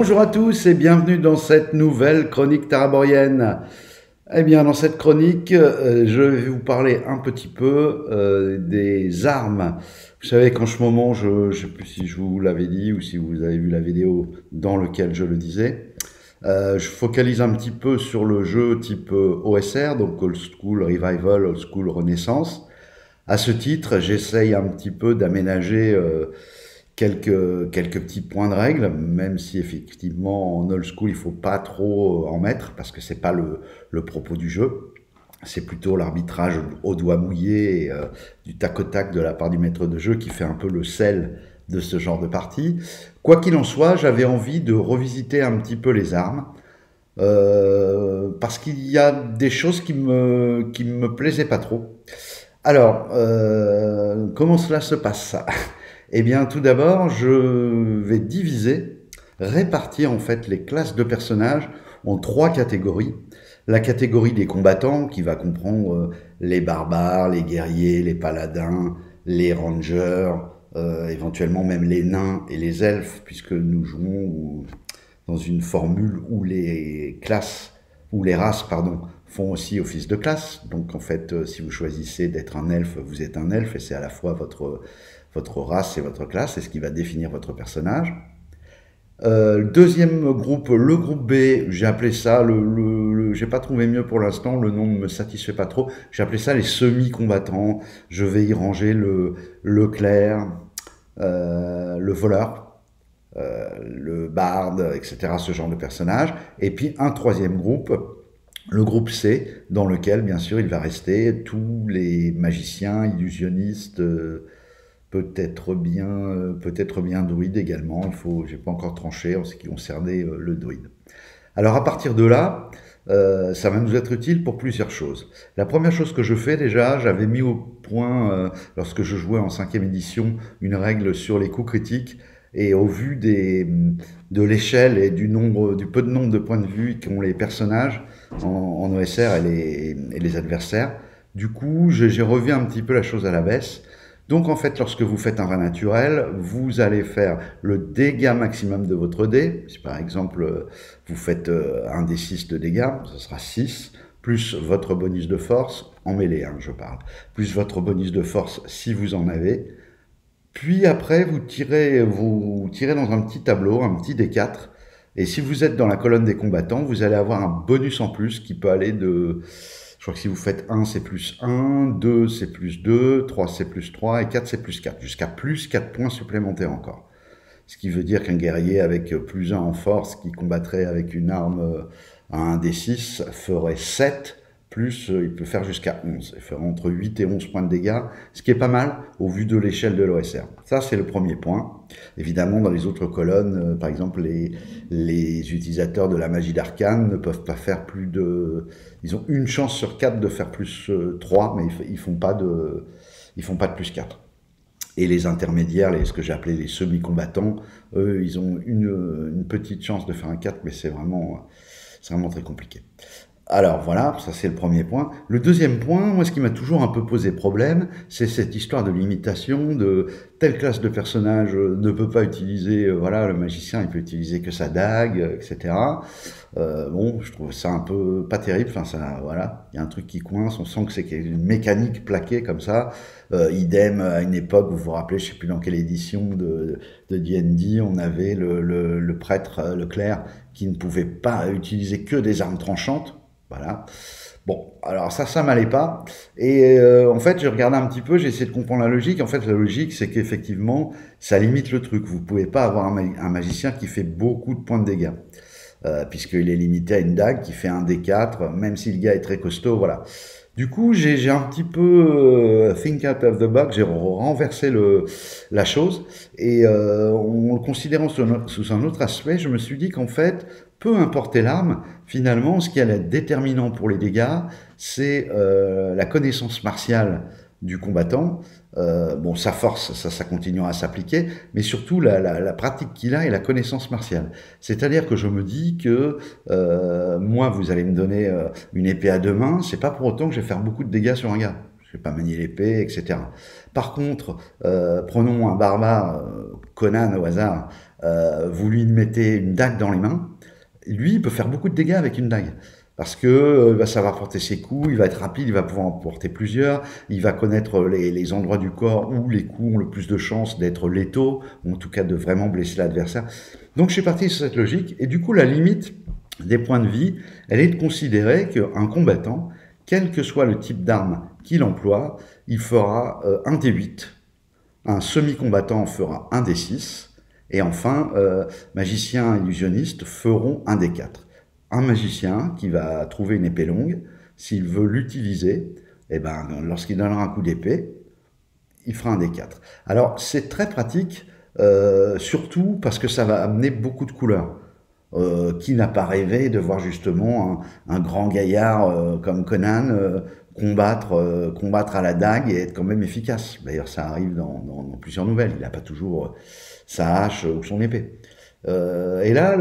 Bonjour à tous et bienvenue dans cette nouvelle chronique taraborienne. Eh bien, dans cette chronique, je vais vous parler un petit peu des armes. Vous savez qu'en ce moment, je ne sais plus si je vous l'avais dit ou si vous avez vu la vidéo dans laquelle je le disais. Je focalise un petit peu sur le jeu type OSR, donc Old School Revival, Old School Renaissance. À ce titre, j'essaye un petit peu d'aménager quelques petits points de règle, même si effectivement en old school il faut pas trop en mettre parce que c'est pas le propos du jeu. C'est plutôt l'arbitrage au doigt mouillé et du tac au tac de la part du maître de jeu qui fait un peu le sel de ce genre de partie. Quoi qu'il en soit, j'avais envie de revisiter un petit peu les armes parce qu'il y a des choses qui me plaisaient pas trop. Alors, comment cela se passe? Eh bien, tout d'abord, je vais répartir en fait les classes de personnages en trois catégories. La catégorie des combattants, qui va comprendre les barbares, les guerriers, les paladins, les rangers, éventuellement même les nains et les elfes, puisque nous jouons dans une formule où les classes, ou les races, pardon, font aussi office de classe. Donc en fait, si vous choisissez d'être un elfe, vous êtes un elfe, et c'est à la fois votre race et votre classe, c'est ce qui va définir votre personnage. Le deuxième groupe, le groupe B, j'ai appelé ça, j'ai pas trouvé mieux pour l'instant, le nom ne me satisfait pas trop, j'ai appelé ça les semi-combattants. Je vais y ranger le clerc, le voleur, le barde, etc., ce genre de personnages. Et puis un troisième groupe, le groupe C, dans lequel, bien sûr, il va rester tous les magiciens, illusionnistes, peut-être bien druide également. J'ai pas encore tranché en ce qui concernait le druide. Alors à partir de là, ça va nous être utile pour plusieurs choses. La première chose que je fais déjà, j'avais mis au point lorsque je jouais en 5e édition une règle sur les coups critiques. Et au vu de l'échelle et du peu de nombre de points de vue qu'ont les personnages en OSR et les adversaires, du coup, j'ai revu un petit peu la chose à la baisse. Donc en fait, lorsque vous faites un rat naturel, vous allez faire le dégât maximum de votre dé. Si par exemple, vous faites un d 6 de dégâts, ce sera 6, plus votre bonus de force, en mêlée, hein, je parle, plus votre bonus de force si vous en avez. Puis après, vous tirez dans un petit tableau, un petit D4. Et si vous êtes dans la colonne des combattants, vous allez avoir un bonus en plus qui peut aller de... Je crois que si vous faites 1, c'est plus 1, 2, c'est plus 2, 3, c'est plus 3, et 4, c'est plus 4. Jusqu'à plus 4 points supplémentaires encore. Ce qui veut dire qu'un guerrier avec plus 1 en force, qui combattrait avec une arme à 1 D6, ferait 7, plus il peut faire jusqu'à 11. Il ferait entre 8 et 11 points de dégâts, ce qui est pas mal au vu de l'échelle de l'OSR. Ça, c'est le premier point. Évidemment, dans les autres colonnes, par exemple, les utilisateurs de la magie d'arcane ne peuvent pas faire plus de... Ils ont une chance sur 4 de faire plus 3, mais ils font pas de plus 4. Et les intermédiaires, ce que j'ai appelé les semi-combattants, eux, ils ont une petite chance de faire un 4, mais c'est vraiment très compliqué. Alors voilà, ça c'est le premier point. Le deuxième point, moi ce qui m'a toujours un peu posé problème, c'est cette histoire de limitation, de telle classe de personnage ne peut pas utiliser, voilà, le magicien il peut utiliser que sa dague, etc. Bon, je trouve ça un peu pas terrible, enfin ça, voilà, il y a un truc qui coince, on sent que c'est une mécanique plaquée comme ça. Idem à une époque, vous vous rappelez, je sais plus dans quelle édition de D&D, on avait le prêtre, le clerc, qui ne pouvait pas utiliser que des armes tranchantes. Voilà. Bon, alors ça m'allait pas. Et en fait, j'ai regardé un petit peu, j'ai essayé de comprendre la logique. En fait, la logique, c'est qu'effectivement, ça limite le truc. Vous pouvez pas avoir un magicien qui fait beaucoup de points de dégâts. Puisqu'il est limité à une dague qui fait un D4, même si le gars est très costaud, voilà. Du coup, j'ai un petit peu think out of the box, j'ai renversé la chose, et en le considérant sous un autre aspect, je me suis dit qu'en fait, peu importe l'arme, finalement, ce qui est déterminant pour les dégâts, c'est la connaissance martiale du combattant. Bon, sa force, ça continuera à s'appliquer, mais surtout la pratique qu'il a et la connaissance martiale. C'est-à-dire que je me dis que moi, vous allez me donner une épée à deux mains, c'est pas pour autant que je vais faire beaucoup de dégâts sur un gars. Je vais pas manier l'épée, etc. Par contre, prenons un barbare, Conan au hasard, vous lui mettez une dague dans les mains, lui, il peut faire beaucoup de dégâts avec une dague. Parce que va savoir porter ses coups, il va être rapide, il va pouvoir en porter plusieurs, il va connaître les endroits du corps où les coups ont le plus de chances d'être létaux, ou en tout cas de vraiment blesser l'adversaire. Donc je suis parti sur cette logique, et du coup la limite des points de vie, elle est de considérer qu'un combattant, quel que soit le type d'arme qu'il emploie, il fera un D8, un semi-combattant fera un D6, et enfin, magiciens illusionnistes feront un D4. Un magicien qui va trouver une épée longue, s'il veut l'utiliser, eh ben, lorsqu'il donnera un coup d'épée, il fera un D4. Alors, c'est très pratique, surtout parce que ça va amener beaucoup de couleurs. Qui n'a pas rêvé de voir justement un grand gaillard comme Conan combattre à la dague et être quand même efficace. D'ailleurs, ça arrive dans plusieurs nouvelles. Il n'a pas toujours sa hache ou son épée. Et là,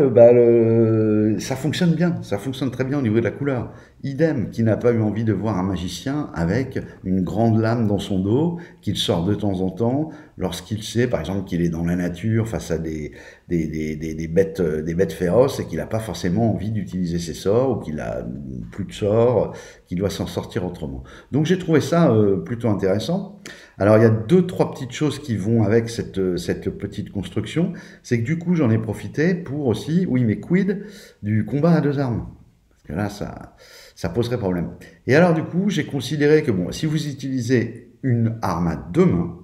ça fonctionne bien, ça fonctionne très bien au niveau de la couleur. Idem, qui n'a pas eu envie de voir un magicien avec une grande lame dans son dos, qu'il sort de temps en temps, lorsqu'il sait, par exemple, qu'il est dans la nature face à des bêtes féroces et qu'il n'a pas forcément envie d'utiliser ses sorts ou qu'il a plus de sorts, qu'il doit s'en sortir autrement. Donc j'ai trouvé ça plutôt intéressant. Alors il y a deux, trois petites choses qui vont avec cette petite construction. C'est que du coup j'en ai profité pour aussi, oui mais quid, du combat à deux armes. Parce que là ça poserait problème. Et alors du coup j'ai considéré que bon, si vous utilisez une arme à deux mains,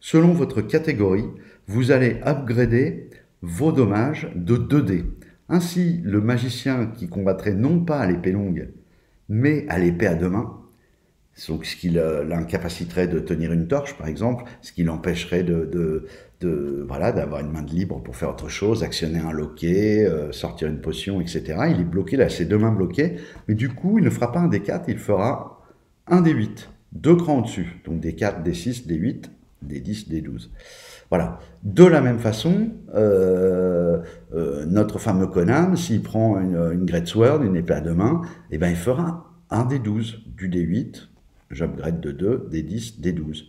selon votre catégorie, vous allez upgrader vos dommages de 2D. Ainsi, le magicien qui combattrait non pas à l'épée longue, mais à l'épée à deux mains, donc ce qui l'incapaciterait de tenir une torche, par exemple, ce qui l'empêcherait voilà, d'avoir une main de libre pour faire autre chose, actionner un loquet, sortir une potion, etc. Il est bloqué, là, ses deux mains bloquées, mais du coup, il ne fera pas un D4, il fera un D8, deux crans au-dessus, donc D4, D6, D8, D10, D12. Voilà. De la même façon, notre fameux Conan, s'il prend une Greatsword, une épée à deux mains, eh ben, il fera un D12, du D8, j'upgrade de 2, D10, D12.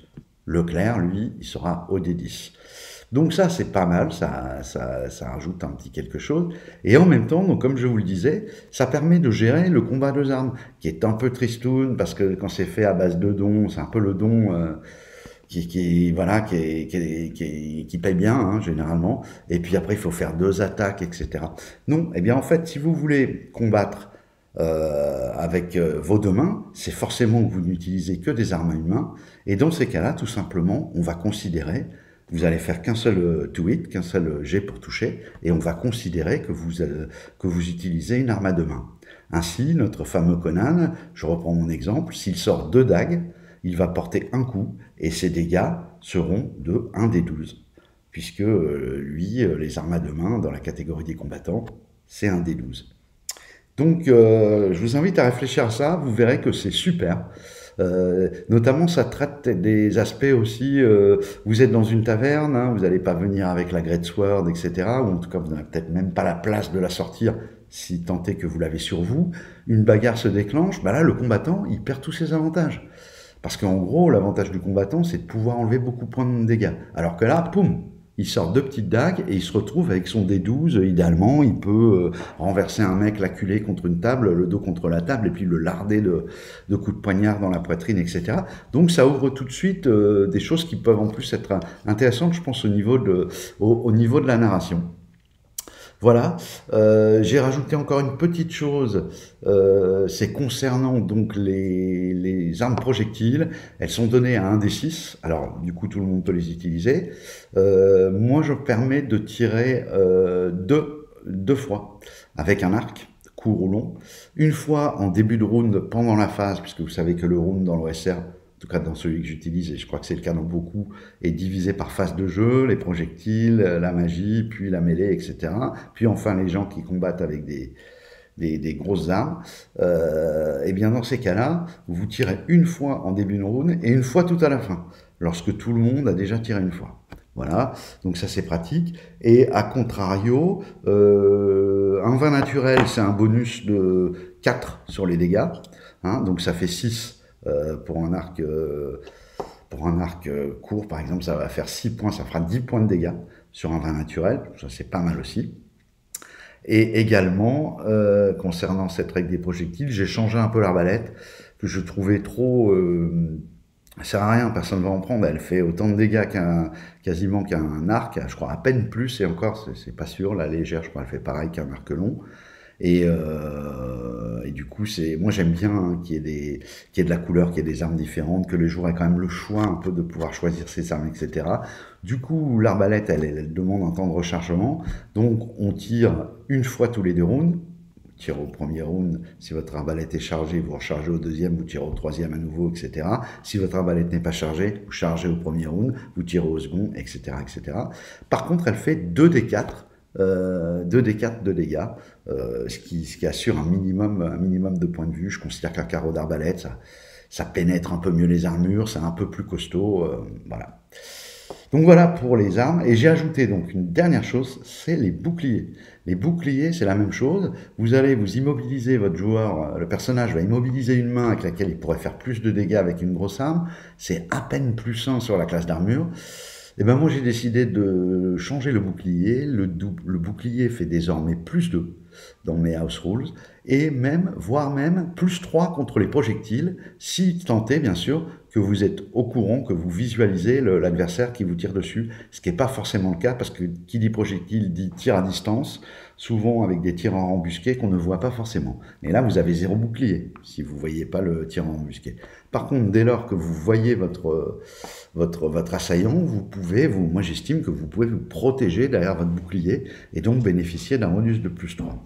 Leclerc, lui, il sera au D10. Donc ça, c'est pas mal, ça rajoute un petit quelque chose. Et en même temps, donc comme je vous le disais, ça permet de gérer le combat à deux armes, qui est un peu tristoun, parce que quand c'est fait à base de dons, c'est un peu le don qui paye bien, hein, généralement. Et puis après, il faut faire deux attaques, etc. Non, eh bien en fait, si vous voulez combattre avec vos deux mains, c'est forcément que vous n'utilisez que des armes à une main. Et dans ces cas-là, tout simplement, on va considérer, vous allez faire qu'un seul to hit, qu'un seul jet pour toucher, et on va considérer que vous utilisez une arme à deux mains. Ainsi, notre fameux Conan, je reprends mon exemple, s'il sort deux dagues, il va porter un coup, et ses dégâts seront de 1 des 12. Puisque lui, les armes à deux mains, dans la catégorie des combattants, c'est 1 des 12. Donc, je vous invite à réfléchir à ça, vous verrez que c'est super. Notamment, ça traite des aspects aussi, vous êtes dans une taverne, hein, vous n'allez pas venir avec la Greatsword, etc., ou en tout cas, vous n'avez peut-être même pas la place de la sortir, si tant est que vous l'avez sur vous. Une bagarre se déclenche, bah là, le combattant, il perd tous ses avantages. Parce qu'en gros, l'avantage du combattant, c'est de pouvoir enlever beaucoup de points de dégâts. Alors que là, poum, il sort deux petites dagues et il se retrouve avec son D12. Idéalement, il peut renverser un mec, l'acculer contre une table, le dos contre la table, et puis le larder de coups de poignard dans la poitrine, etc. Donc ça ouvre tout de suite des choses qui peuvent en plus être intéressantes, je pense, au niveau de la narration. Voilà, j'ai rajouté encore une petite chose, c'est concernant donc les armes projectiles, elles sont données à 1 des 6, alors du coup tout le monde peut les utiliser. Moi je permets de tirer deux fois avec un arc, court ou long, une fois en début de round pendant la phase, puisque vous savez que le round dans l'OSR, en tout cas dans celui que j'utilise, et je crois que c'est le cas dans beaucoup, est divisé par phase de jeu, les projectiles, la magie, puis la mêlée, etc. Puis enfin les gens qui combattent avec des grosses armes. Et bien dans ces cas-là, vous tirez une fois en début de round et une fois tout à la fin, lorsque tout le monde a déjà tiré une fois. Voilà, donc ça c'est pratique. Et à contrario, un vin naturel, c'est un bonus de 4 sur les dégâts, hein, donc ça fait 6 pour un arc court, par exemple, ça va faire 6 points, ça fera 10 points de dégâts sur un vin naturel, ça c'est pas mal aussi. Et également, concernant cette règle des projectiles, j'ai changé un peu l'arbalète, que je trouvais trop... ça sert à rien, personne ne va en prendre, elle fait autant de dégâts quasiment qu'un arc, je crois à peine plus, et encore, c'est pas sûr, la légère, je crois, elle fait pareil qu'un arc long. Et du coup, moi j'aime bien qu'il y ait de la couleur, qu'il y ait des armes différentes, que les joueurs aient quand même le choix un peu de pouvoir choisir ses armes, etc. Du coup, l'arbalète, elle demande un temps de rechargement, donc on tire une fois tous les 2 rounds. Vous tirez au premier round, si votre arbalète est chargée, vous rechargez au deuxième, vous tirez au troisième à nouveau, etc. Si votre arbalète n'est pas chargée, vous chargez au premier round, vous tirez au second, etc. etc. Par contre, elle fait 2d4, 2d4 de dégâts, ce qui assure un minimum de points de vue. Je considère qu'un carreau d'arbalète, ça pénètre un peu mieux les armures, c'est un peu plus costaud, voilà. Donc voilà pour les armes, et j'ai ajouté donc une dernière chose, c'est les boucliers. Les boucliers, c'est la même chose, vous allez vous immobiliser, votre joueur, le personnage va immobiliser une main avec laquelle il pourrait faire plus de dégâts avec une grosse arme, c'est à peine plus 1 sur la classe d'armure. Et ben moi j'ai décidé de changer le bouclier, le bouclier fait désormais plus 2 dans mes house rules, et même, voire même, plus 3 contre les projectiles, si tant est bien sûr que vous êtes au courant, que vous visualisez l'adversaire qui vous tire dessus, ce qui n'est pas forcément le cas, parce que qui dit projectile dit tir à distance, souvent avec des tirs en embusqué qu'on ne voit pas forcément. Mais là, vous avez 0 bouclier, si vous ne voyez pas le tir en embusqué. Par contre, dès lors que vous voyez votre assaillant, moi j'estime que vous pouvez vous protéger derrière votre bouclier, et donc bénéficier d'un bonus de plus 3.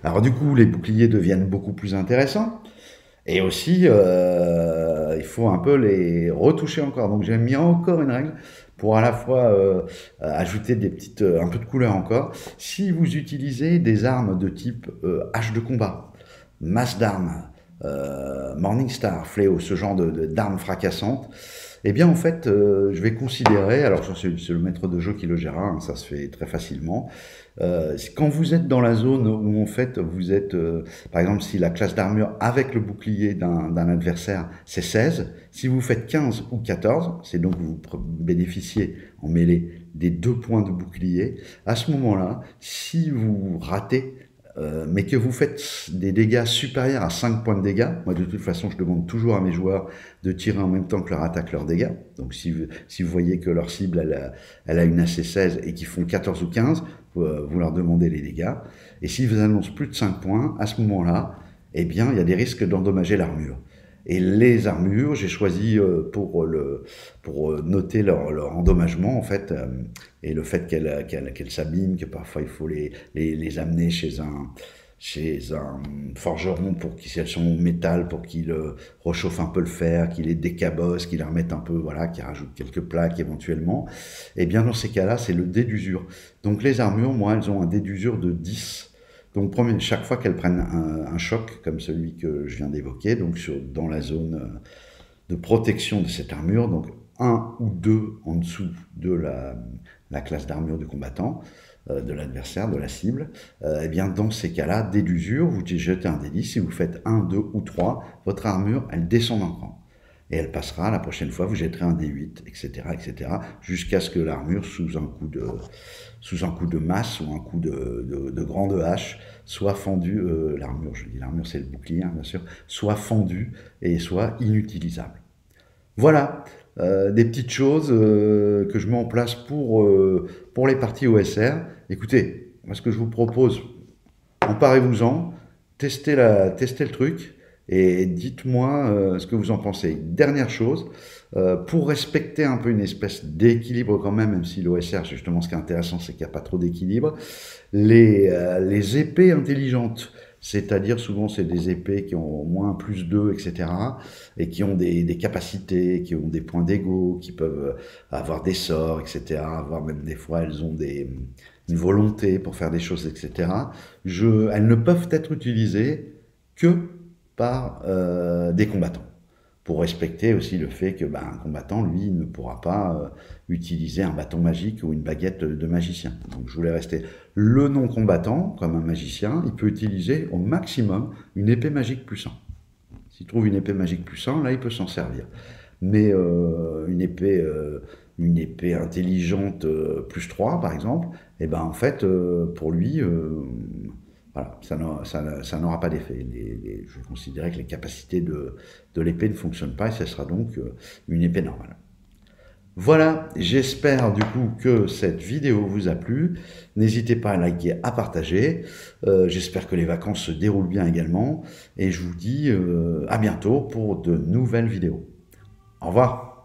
Alors du coup, les boucliers deviennent beaucoup plus intéressants, et aussi, il faut un peu les retoucher encore. Donc j'ai mis encore une règle pour à la fois ajouter un peu de couleur encore. Si vous utilisez des armes de type hache de combat, masse d'armes, Morningstar, fléau, ce genre d'armes fracassantes, eh bien en fait, je vais considérer, alors c'est le maître de jeu qui le gérera, hein, ça se fait très facilement, quand vous êtes dans la zone où en fait vous êtes, par exemple si la classe d'armure avec le bouclier d'un adversaire c'est 16, si vous faites 15 ou 14, c'est donc que vous bénéficiez en mêlée des 2 points de bouclier, à ce moment-là, si vous ratez, mais que vous faites des dégâts supérieurs à 5 points de dégâts, moi de toute façon je demande toujours à mes joueurs de tirer en même temps que leur attaque leurs dégâts, donc si vous voyez que leur cible elle a une AC16 et qu'ils font 14 ou 15, vous leur demandez les dégâts, et s'ils vous annoncent plus de 5 points, à ce moment-là, eh bien il y a des risques d'endommager l'armure. Et les armures, j'ai choisi pour noter leur endommagement en fait, et le fait qu'elles s'abîment, que parfois il faut les amener chez un forgeron si elles sont en métal, pour qu'il rechauffe un peu le fer, qu'il les décabosse, qu'il les remette un peu, voilà, qu'il rajoute quelques plaques éventuellement. Et bien dans ces cas-là, c'est le dé d'usure. Donc les armures, moi, elles ont un dé d'usure de 10. Donc chaque fois qu'elles prennent un choc, comme celui que je viens d'évoquer, donc dans la zone de protection de cette armure, donc 1 ou 2 en dessous de la classe d'armure du combattant, de l'adversaire, de la cible, eh bien dans ces cas-là, dé d'usure, vous jetez un dé 10, si vous faites 1, 2 ou 3, votre armure, elle descend d'un cran. Et elle passera, la prochaine fois, vous jetterez un D8, etc., etc., jusqu'à ce que l'armure, sous un coup de masse ou un coup de grande hache, soit fendue, l'armure, je dis l'armure, c'est le bouclier, hein, bien sûr, soit fendue et soit inutilisable. Voilà, des petites choses que je mets en place pour les parties OSR. Écoutez, moi, ce que je vous propose, emparez-vous-en, testez le truc, et dites-moi ce que vous en pensez. Dernière chose, pour respecter un peu une espèce d'équilibre quand même si l'OSR, justement, ce qui est intéressant, c'est qu'il n'y a pas trop d'équilibre, les épées intelligentes, c'est-à-dire souvent c'est des épées qui ont moins plus 2, etc., et qui ont des capacités, qui ont des points d'ego, qui peuvent avoir des sorts, etc., voire même des fois elles ont une volonté pour faire des choses, etc., elles ne peuvent être utilisées que par des combattants, pour respecter aussi le fait que un combattant, lui, ne pourra pas utiliser un bâton magique ou une baguette de magicien. Donc je voulais rester le non-combattant, comme un magicien, il peut utiliser au maximum une épée magique plus 1. S'il trouve une épée magique plus 1, là, il peut s'en servir. Mais une épée une épée intelligente +3 par exemple, et ben en fait, pour lui, voilà, ça n'aura pas d'effet. Je considérais que les capacités de l'épée ne fonctionnent pas et ce sera donc une épée normale. Voilà, j'espère du coup que cette vidéo vous a plu. N'hésitez pas à liker, à partager. J'espère que les vacances se déroulent bien également. Et je vous dis à bientôt pour de nouvelles vidéos. Au revoir.